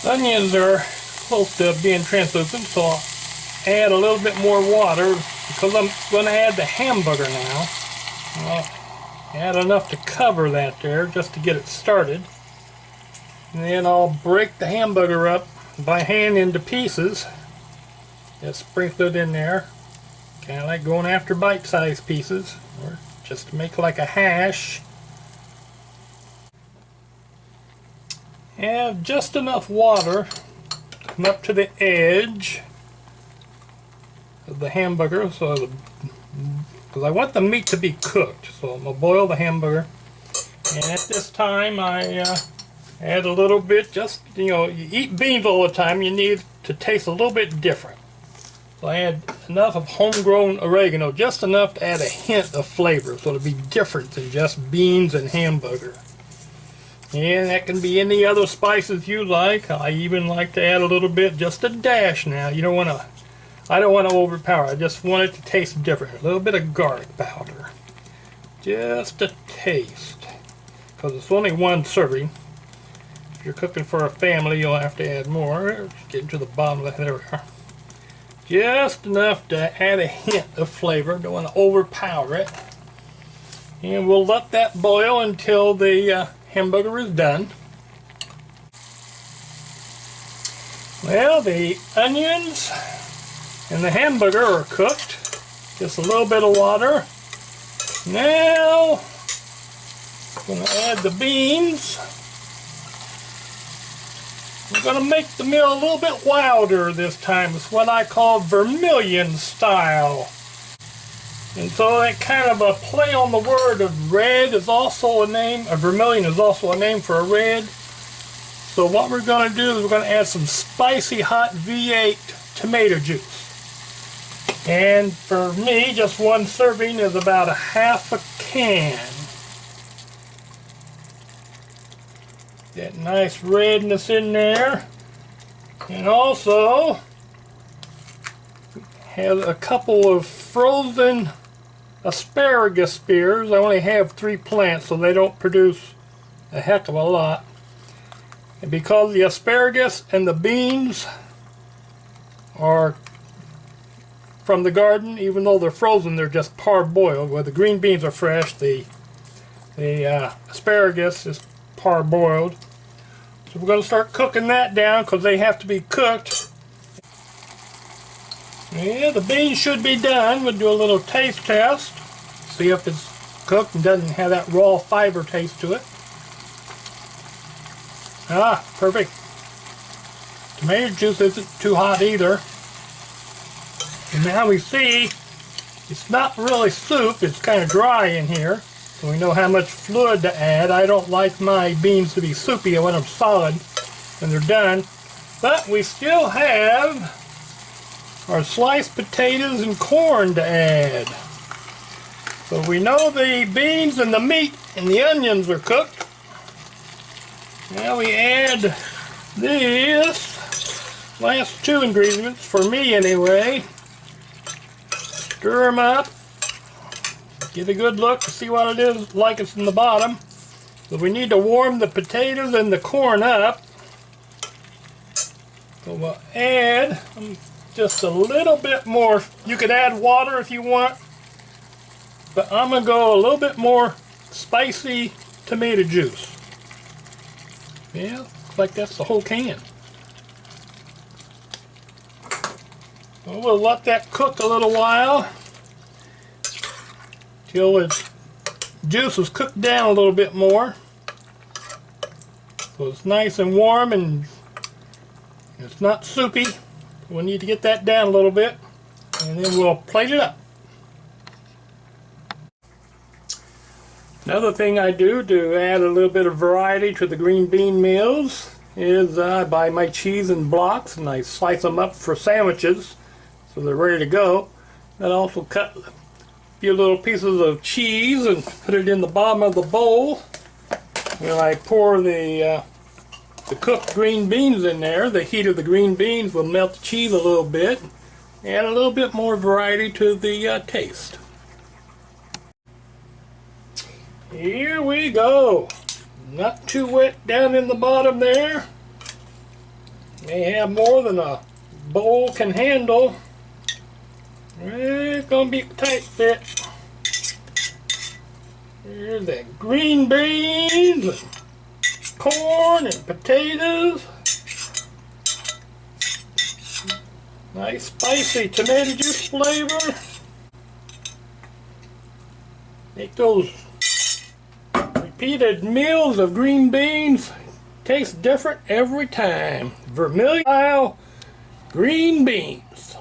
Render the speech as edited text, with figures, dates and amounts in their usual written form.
Onions are close to being translucent, so I'll add a little bit more water because I'm going to add the hamburger now. I'll add enough to cover that there just to get it started. And then I'll break the hamburger up by hand into pieces. Just sprinkle it in there. Kind of like going after bite-sized pieces, or just to make like a hash. Have just enough water to come up to the edge of the hamburger, because I want the meat to be cooked. So I'm going to boil the hamburger, and at this time I add a little bit. Just, you eat beans all the time, you need to taste a little bit different. So I add enough of homegrown oregano, just enough to add a hint of flavor, so it'll be different than just beans and hamburger. And that can be any other spices you like. I even like to add a little bit, just a dash now. I don't want to overpower. I just want it to taste different. A little bit of garlic powder, just a taste, because it's only one serving. If you're cooking for a family, you'll have to add more. Get to the bottom of it. There we are. Just enough to add a hint of flavor. Don't want to overpower it. And we'll let that boil until the hamburger is done. Well, the onions and the hamburger are cooked. Just a little bit of water. Now, I'm going to add the beans. We're going to make the meal a little bit wilder this time. It's what I call Vermilion style. And so that kind of a play on the word of red is also a name, a vermilion is also a name for a red. So what we're going to do is we're going to add some spicy hot V8 tomato juice. And for me, just one serving is about a half a can. That nice redness in there. And also have a couple of frozen asparagus spears. I only have 3 plants, so they don't produce a heck of a lot. And because the asparagus and the beans are from the garden, even though they're frozen, they're just parboiled. Where the green beans are fresh, the asparagus is parboiled. So we're going to start cooking that down because they have to be cooked. Yeah, the beans should be done. We'll do a little taste test. See if it's cooked and doesn't have that raw fiber taste to it. Ah, perfect. Tomato juice isn't too hot either. And now we see it's not really soup. It's kind of dry in here. So we know how much fluid to add. I don't like my beans to be soupy. I want them solid when they're done. But we still have our sliced potatoes and corn to add. So we know the beans and the meat and the onions are cooked. Now we add these last 2 ingredients, for me anyway. Stir them up. Get a good look to see what it is like it's in the bottom. So we need to warm the potatoes and the corn up. So we'll add just a little bit more. You could add water if you want, but I'm going to go a little bit more spicy tomato juice. Yeah, looks like that's the whole can. So we'll let that cook a little while till its juice is cooked down a little bit more. So it's nice and warm and it's not soupy. We'll need to get that down a little bit, and then we'll plate it up. Another thing I do to add a little bit of variety to the green bean meals is I buy my cheese in blocks and I slice them up for sandwiches so they're ready to go. Then I also cut a few little pieces of cheese and put it in the bottom of the bowl. When I pour the cooked green beans in there, the heat of the green beans will melt the cheese a little bit, add a little bit more variety to the taste. Here we go. Not too wet down in the bottom there. May have more than a bowl can handle. It's gonna be a tight fit. Here's the green beans, and corn, and potatoes. Nice spicy tomato juice flavor. Make those repeated meals of green beans taste different every time. Vermilion style green beans.